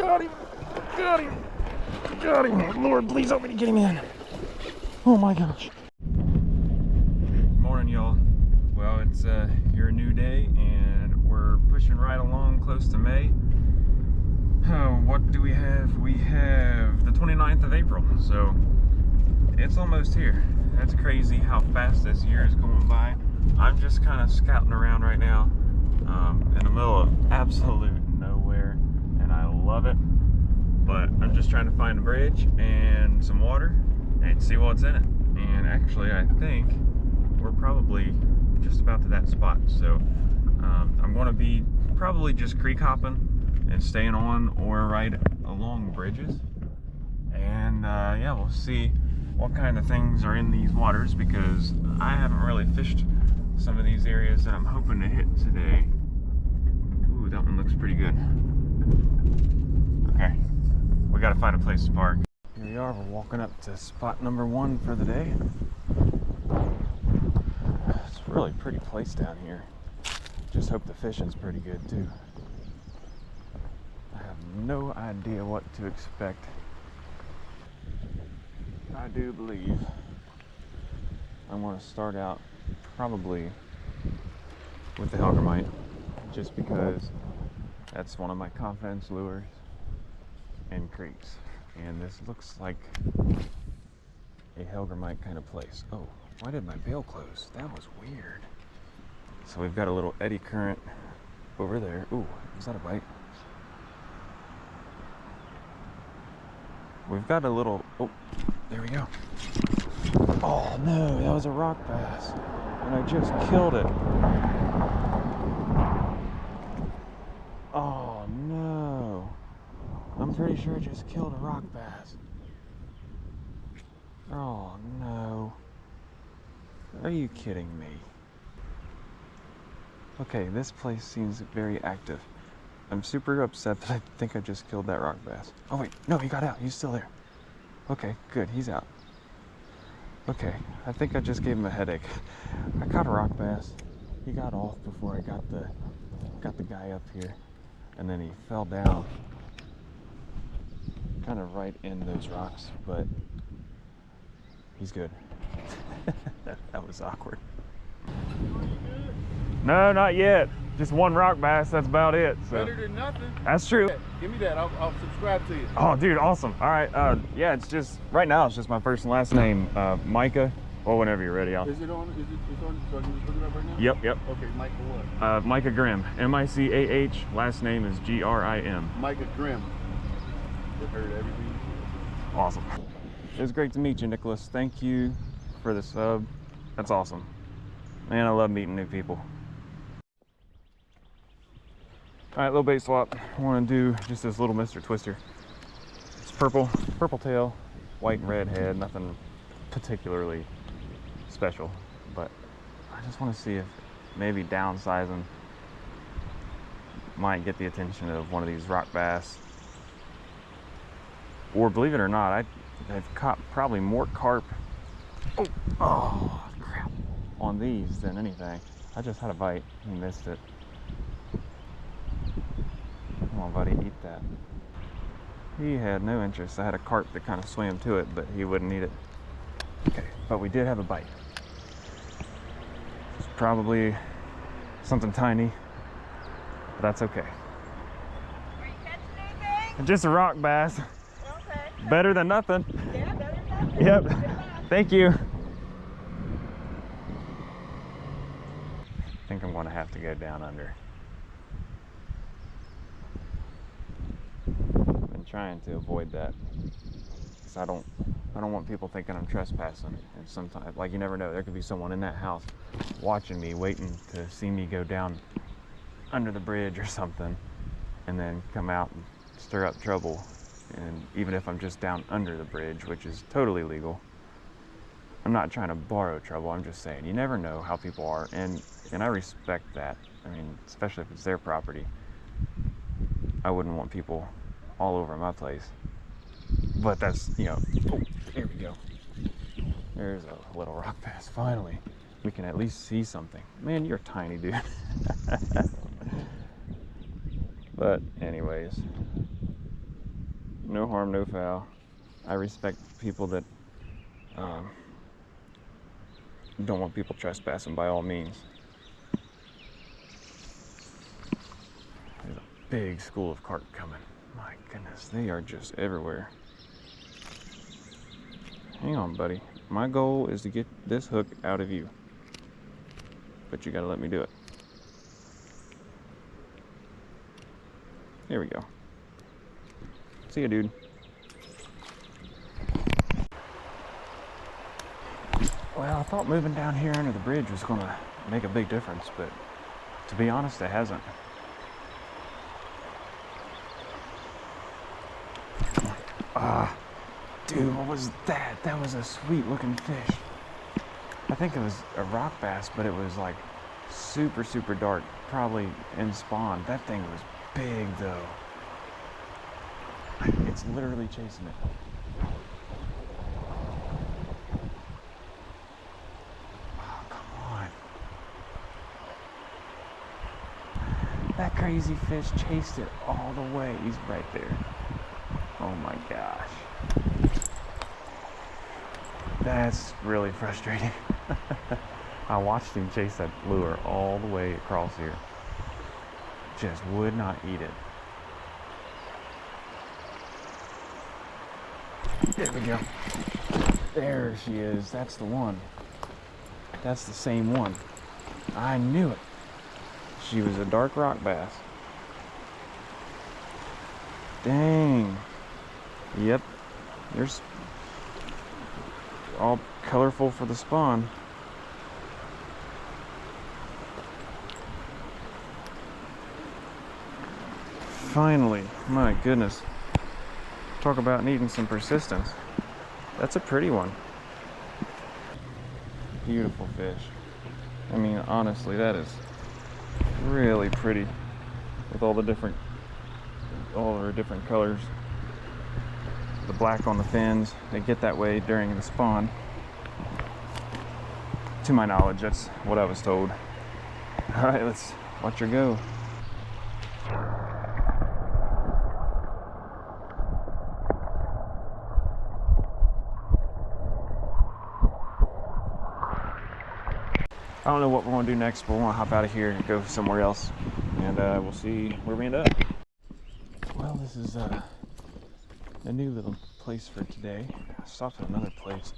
Got him! Got him! Got him! Lord, please help me to get him in. Oh my gosh. Morning, y'all. Well, it's your new day, and we're pushing right along close to May. Oh, what do we have? We have the 29th of April, so it's almost here. That's crazy how fast this year is going by. I'm just kind of scouting around right now in the middle of absolute nowhere, and I love it. But I'm just trying to find a bridge and some water and see what's in it. And actually, I think we're probably just about to that spot. So I'm going to be probably just creek hopping and staying on or right along bridges. And yeah, we'll see what kind of things are in these waters, because I haven't really fished some of these areas that I'm hoping to hit today. Ooh, that one looks pretty good. Okay, we gotta find a place to park. Here we are, we're walking up to spot number 1 for the day. It's a really pretty place down here. Just hope the fishing's pretty good too. I have no idea what to expect. I do believe I want to start out probably with the Helgermite, just because that's one of my confidence lures in creeks, and this looks like a Helgermite kind of place. Oh, why did my bail close? That was weird. So we've got a little eddy current over there. Ooh, is that a bite? We've got a little, oh, there we go. Oh no, that was a rock bass, and I just killed it. Oh no, I'm pretty sure I just killed a rock bass. Oh no, are you kidding me? Okay, this place seems very active. I'm super upset that I think I just killed that rock bass. Oh wait, no, he got out. He's still there. Okay, good, he's out. Okay, I think I just gave him a headache. I caught a rock bass. He got off before I got the guy up here, and then he fell down, kind of right in those rocks, but he's good. That was awkward. No, not yet. Just one rock bass, that's about it. So. Better than nothing. That's true. Give me that, I'll subscribe to you. Oh, dude, awesome. All right, yeah, it's just, right now it's just my first and last name, Micah. Well, whenever you're ready, Is it on, so I can just look it up right now? Yep. Okay, Micah what? Micah Grimm, M-I-C-A-H, last name is G-R-I-M. Micah Grimm. I've heard everything. Awesome. It was great to meet you, Nicholas. Thank you for the sub. That's awesome. Man, I love meeting new people. All right, little bait swap. I want to do just this little Mr. Twister. It's purple tail, white and red head, nothing particularly special, but I just want to see if maybe downsizing might get the attention of one of these rock bass. Or believe it or not, I've caught probably more carp, oh crap, on these than anything. I just had a bite, he missed it. Come on, buddy, eat that. He had no interest. I had a carp that kind of swam to it, but he wouldn't eat it. Okay, but we did have a bite. It's probably something tiny, but that's okay. Are you catching anything? Just a rock bass. Okay. Better than nothing. Yeah, better than nothing. Yep. Goodbye. Thank you. I think I'm going to have to go down under. I've been trying to avoid that, because I don't want people thinking I'm trespassing. And sometimes, like, you never know, there could be someone in that house watching me, waiting to see me go down under the bridge or something, and then come out and stir up trouble. And even if I'm just down under the bridge, which is totally legal, I'm not trying to borrow trouble. I'm just saying, you never know how people are, and I respect that. I mean, especially if it's their property. I wouldn't want people all over my place. But that's, you know, oh, here we go. There's a little rock bass, finally. We can at least see something. Man, you're tiny, dude. But anyways, No harm, no foul. I respect people that don't want people trespassing by all means. There's a big school of carp coming. My goodness, they are just everywhere. Hang on, buddy. My goal is to get this hook out of you. But you gotta let me do it. There we go. See ya, dude. Well, I thought moving down here under the bridge was gonna make a big difference, but to be honest, it hasn't. Dude, what was that? That was a sweet looking fish. I think it was a rock bass, but it was like super, super dark, probably in spawn. That thing was big though. It's literally chasing it. Oh, come on. That crazy fish chased it all the way. He's right there. Oh my gosh. That's really frustrating. I watched him chase that lure all the way across here. Just would not eat it. There we go. There she is. That's the one. That's the same one. I knew it. She was a dark rock bass. Dang. Yep. There's all colorful for the spawn. Finally, my goodness. Talk about needing some persistence. That's a pretty one. Beautiful fish. I mean, honestly, that is really pretty with all her different colors. The black on the fins, they get that way during the spawn. To my knowledge, that's what I was told. All right, let's watch her go. I don't know what we're going to do next, but we're going to hop out of here and go somewhere else, and we'll see where we end up. Well, this is a new little place for today. I stopped at another place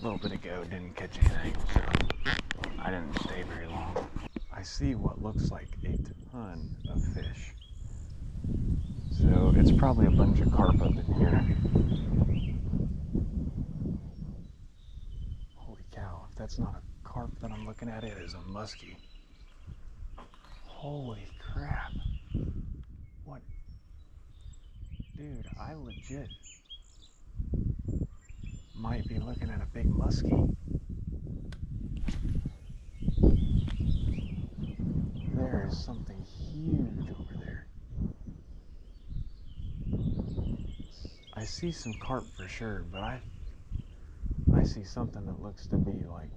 a little bit ago, didn't catch anything, so I didn't stay very long. I see what looks like a ton of fish, so it's probably a bunch of carp up in here. Holy cow, if that's not a carp that I'm looking at, it is a muskie. Holy crap. What? Dude, I legit might be looking at a big muskie. There is something huge over there. I see some carp for sure, but I see something that looks to be like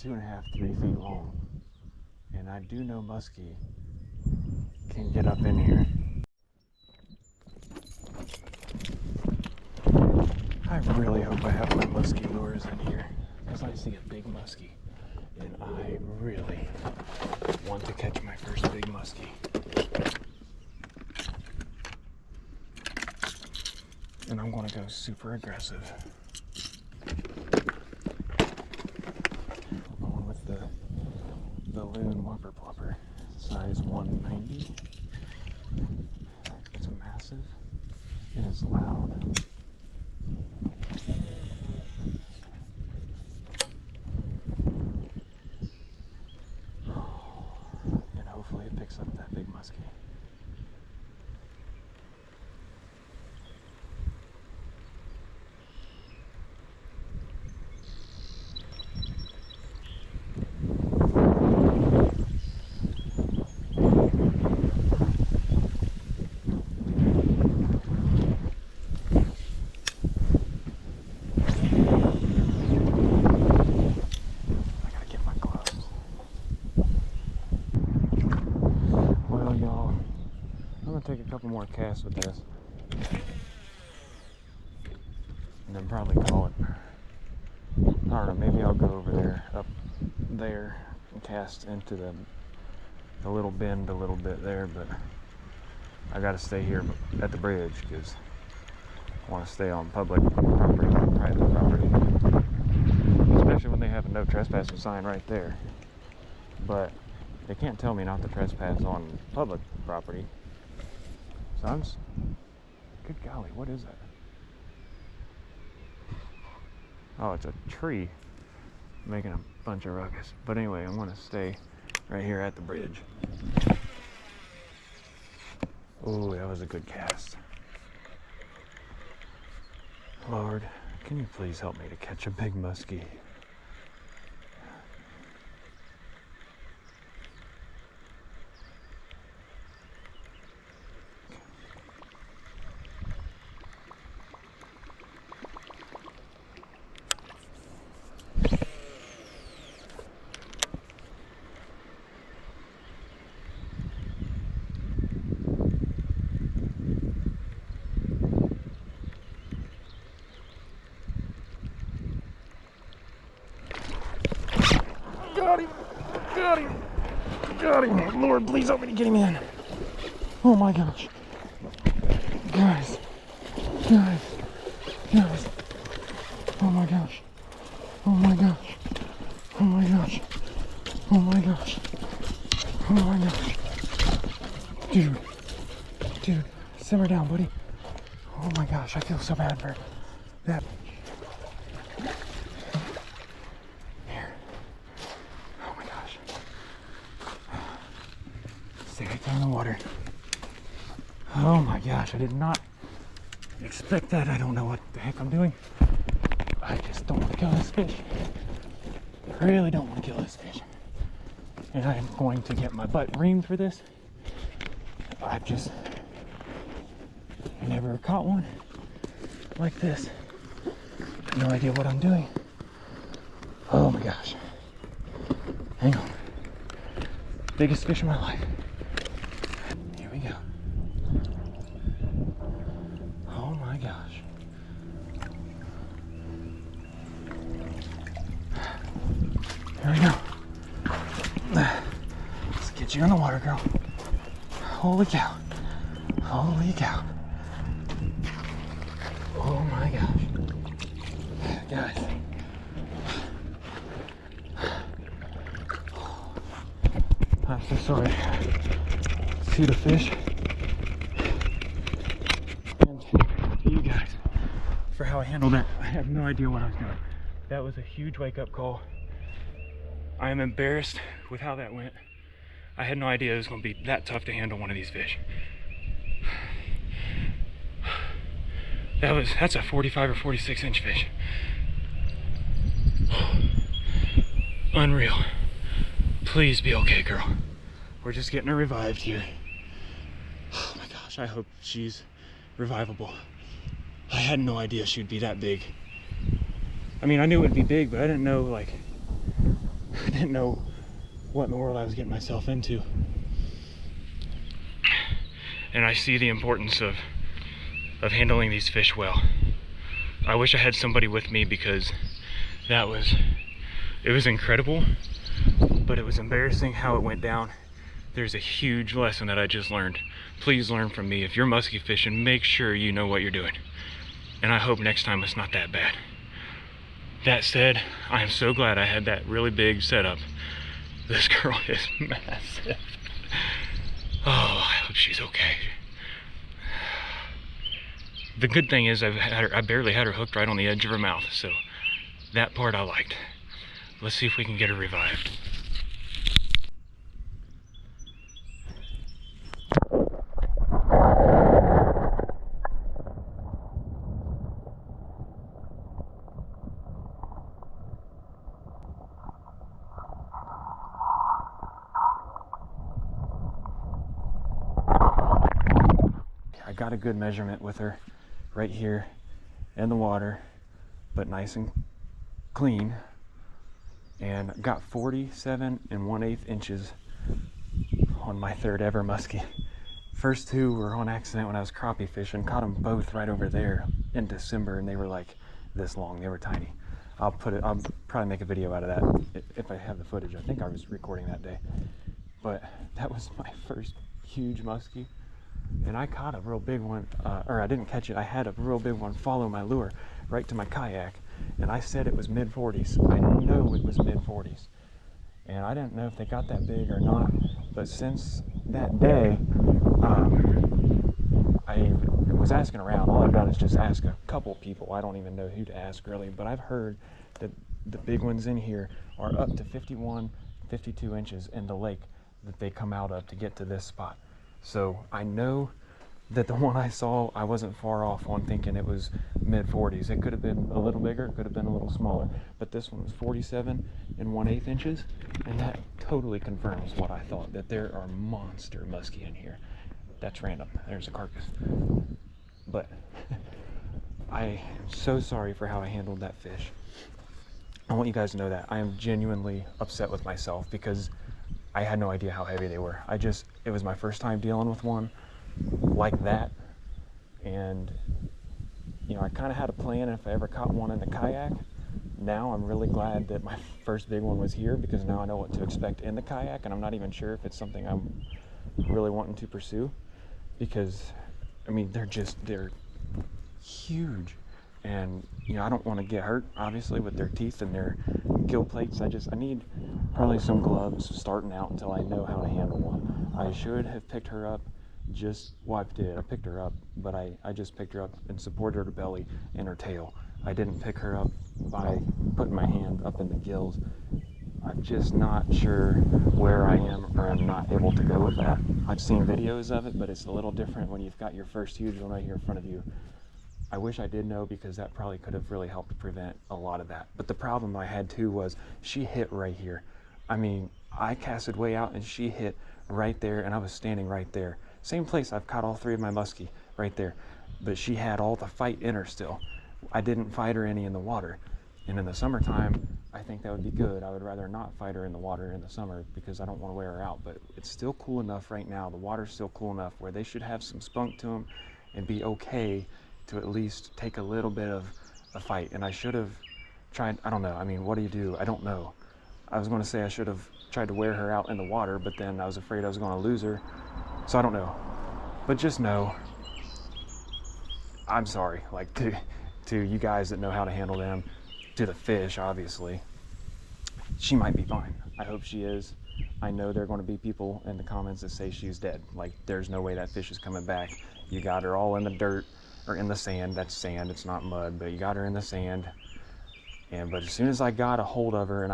2.5, 3 feet long. And I do know muskie can get up in here. I really hope I have my muskie lures in here, because I see a big muskie, and I really want to catch my first big muskie. And I'm going to go super aggressive. I'm going with the Lune Whopper Plopper, size 190. It's massive. It is loud. And hopefully it picks up that big muskie. Well, y'all, gonna take a couple more casts with this, and then probably call it. I don't know, maybe I'll go over there, up there, and cast into the little bend a little bit there, but I gotta stay here at the bridge because I want to stay on public property, not private property. Especially when they have a no trespassing sign right there. But they can't tell me not to trespass on public property. So good golly, what is that? Oh, it's a tree making a bunch of ruckus. But anyway, I'm gonna stay right here at the bridge. Oh, that was a good cast. Lord, can you please help me to catch a big muskie? Got him! Got him! Got him! Lord, please help me to get him in. Oh my gosh. Guys. Guys. Guys. Oh my gosh. Oh my gosh. Oh my gosh. Oh my gosh. Oh my gosh. Dude. Dude. Simmer down, buddy. Oh my gosh. I feel so bad for that. In the water. Oh my gosh, I did not expect that. I don't know what the heck I'm doing. I just don't want to kill this fish. I really don't want to kill this fish. And I'm going to get my butt reamed for this. I've just never caught one like this. No idea what I'm doing. Oh my gosh. Hang on. Biggest fish of my life. Here we go. Oh my gosh. Here we go. Let's get you in the water, girl. Holy cow. Holy cow. Oh my gosh. Guys. I'm so sorry. See the fish. And to you guys for how I handled that. I have no idea what I was doing. That was a huge wake-up call. I am embarrassed with how that went. I had no idea it was going to be that tough to handle one of these fish. That's a 45 or 46 inch fish. Unreal. Please be okay, girl. We're just getting her revived here. Oh my gosh, I hope she's revivable. I had no idea she'd be that big. I mean, I knew it would be big, but I didn't know, like, I didn't know what in the world I was getting myself into. And I see the importance of handling these fish well. I wish I had somebody with me because it was incredible, but it was embarrassing how it went down. There's a huge lesson that I just learned. Please learn from me. If you're musky fishing, make sure you know what you're doing. And I hope next time it's not that bad. That said, I am so glad I had that really big setup. This girl is massive. Oh, I hope she's okay. The good thing is I barely had her hooked right on the edge of her mouth, so that part I liked. Let's see if we can get her revived. I got a good measurement with her right here in the water, but nice and clean, and got 47 1/8 inches on my third ever muskie. First two were on accident when I was crappie fishing. Caught them both right over there in December, and they were like this long. They were tiny. I'll probably make a video out of that if I have the footage. I think I was recording that day. But that was my first huge muskie. And I caught a real big one, or I didn't catch it. I had a real big one follow my lure right to my kayak. And I said it was mid-40s. I know it was mid-40s. And I didn't know if they got that big or not. But since that day, I was asking around. All I've done is just ask a couple people. I don't even know who to ask really, but I've heard that the big ones in here are up to 51, 52 inches in the lake that they come out of to get to this spot. So I know that the one I saw, I wasn't far off on thinking it was mid-40s. It could have been a little bigger, it could have been a little smaller, but this one was 47 1/8 inches, and that totally confirms what I thought, that there are monster muskie in here. That's random. There's a carcass. But I'm so sorry for how I handled that fish. I want you guys to know that I am genuinely upset with myself because I had no idea how heavy they were. It was my first time dealing with one like that, and you know, I kind of had a plan if I ever caught one in the kayak. Now I'm really glad that my first big one was here, because now I know what to expect in the kayak, and I'm not even sure if it's something I'm really wanting to pursue, because I mean, they're huge, and you know, I don't want to get hurt obviously with their teeth and their gill plates. I need probably some gloves starting out until I know how to handle one. I should have picked her up I picked her up, but I just picked her up and supported her belly and her tail. I didn't pick her up by putting my hand up in the gills. I'm just not sure where I am, or I'm not able to go with that. I've seen videos of it, but it's a little different when you've got your first huge one right here in front of you. I wish I did know, because that probably could have really helped prevent a lot of that. But the problem I had too was she hit right here. I mean, I casted way out and she hit right there, and I was standing right there. Same place I've caught all three of my muskie, right there. But she had all the fight in her still. I didn't fight her any in the water. And in the summertime, I think that would be good. I would rather not fight her in the water in the summer, because I don't want to wear her out. But it's still cool enough right now. The water's still cool enough where they should have some spunk to them and be okay to at least take a little bit of a fight. And I should have tried, I don't know. I mean, what do you do? I don't know. I was going to say I should have tried to wear her out in the water, but then I was afraid I was going to lose her. So I don't know. But just know, I'm sorry, like to you guys that know how to handle them, to the fish, obviously. She might be fine. I hope she is. I know there are going to be people in the comments that say she's dead. Like, there's no way that fish is coming back. You got her all in the dirt, or in the sand. That's sand, it's not mud, but you got her in the sand. But as soon as I got a hold of her and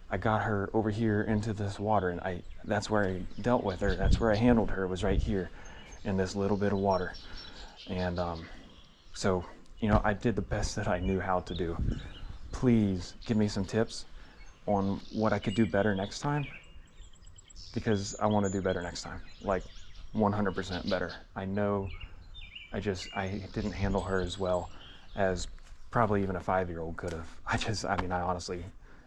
I got her over here into this water, and that's where I dealt with her. That's where I handled her, was right here in this little bit of water. And so, you know, I did the best that I knew how to do. Please give me some tips on what I could do better next time, because I want to do better next time, like 100% better. I know I didn't handle her as well as probably even a 5-year-old could have. I honestly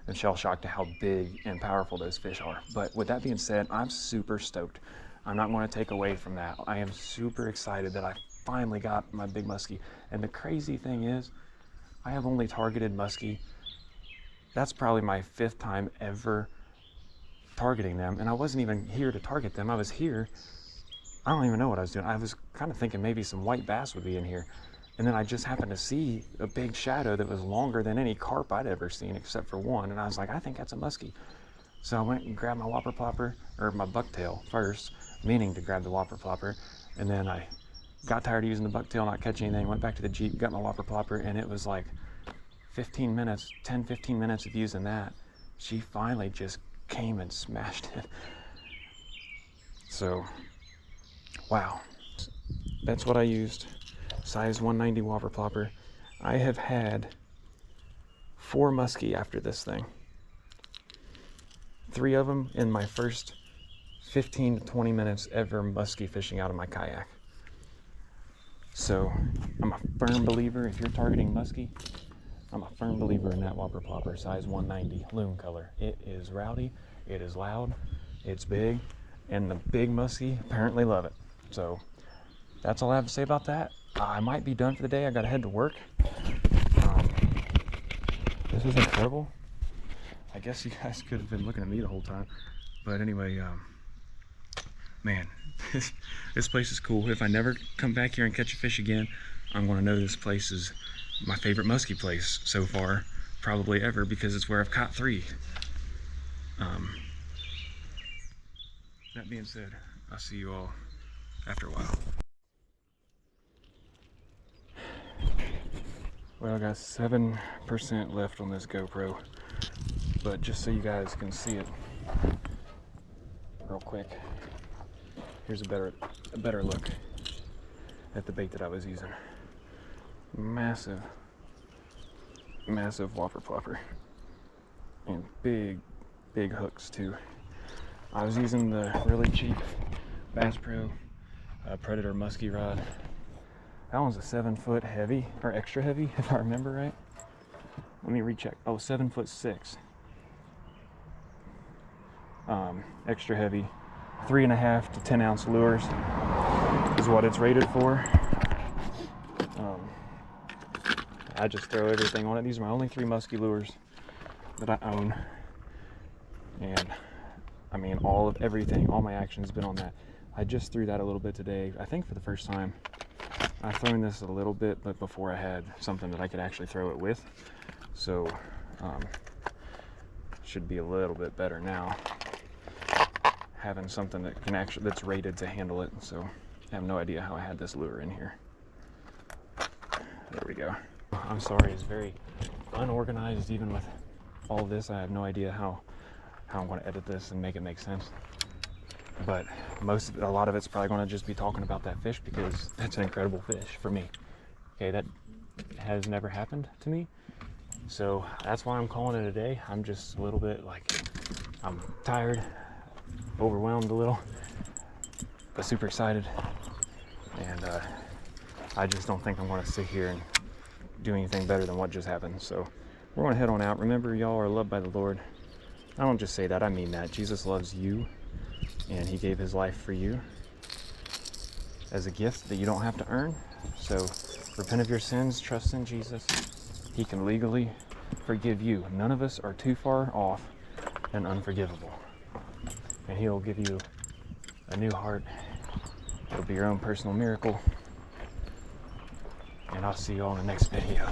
am shell-shocked to how big and powerful those fish are. But with that being said, I'm super stoked. I'm not going to take away from that. I am super excited that I finally got my big muskie. And the crazy thing is, I have only targeted muskie. That's probably my 5th time ever targeting them. And I wasn't even here to target them. I was here, I don't even know what I was doing. I was kind of thinking maybe some white bass would be in here. And then I just happened to see a big shadow that was longer than any carp I'd ever seen, except for one. And I was like, I think that's a muskie. So I went and grabbed my Whopper Plopper, or my bucktail first, meaning to grab the Whopper Plopper. And then I got tired of using the bucktail, not catching anything, went back to the Jeep, got my Whopper Plopper, and it was like 15 minutes of using that. She finally just came and smashed it. So, wow. That's what I used. Size 190 Whopper Plopper. I have had 4 muskie after this thing. 3 of them in my first 15 to 20 minutes ever muskie fishing out of my kayak. So I'm a firm believer, if you're targeting muskie, I'm a firm believer in that Whopper Plopper, size 190, Lune color. It is rowdy, it is loud, it's big, and the big muskie apparently love it. So that's all I have to say about that. I might be done for the day. I gotta head to work. This is incredible. I guess you guys could have been looking at me the whole time, but anyway, man, this place is cool. If I never come back here and catch a fish again, I'm gonna know this place is my favorite muskie place so far, probably ever, because it's where I've caught 3. That being said, I'll see you all after a while. Well, I got 7% left on this GoPro, but just so you guys can see it real quick, here's a better look at the bait that I was using. Massive Whopper Plopper, and big hooks too. I was using the really cheap Bass Pro Predator muskie rod. That one's a 7-foot heavy, or extra heavy, if I remember right. Let me recheck. Oh, 7'6". Extra heavy, 3.5 to 10 ounce lures is what it's rated for. I just throw everything on it. These are my only 3 muskie lures that I own, and I mean all my action has been on that. I just threw that a little bit today, I think for the first time. I've thrown this a little bit, but before I had something that I could actually throw it with, so should be a little bit better now, having something that can that's rated to handle it. So I have no idea how I had this lure in here. There we go. I'm sorry, it's very unorganized. Even with all this, I have no idea how I'm going to edit this and make it make sense. But a lot of it's probably going to just be talking about that fish, because that's an incredible fish for me. Okay, that has never happened to me, so that's why I'm calling it a day. I'm just a little bit I'm tired, overwhelmed a little, but super excited, and I just don't think I'm going to sit here and do anything better than what just happened. So we're going to head on out. Remember, y'all are loved by the Lord. I don't just say that, I mean that. Jesus loves you, and he gave his life for you as a gift that you don't have to earn. So repent of your sins, trust in Jesus. He can legally forgive you. None of us are too far off and unforgivable. And he'll give you a new heart. It'll be your own personal miracle. And I'll see you all in the next video.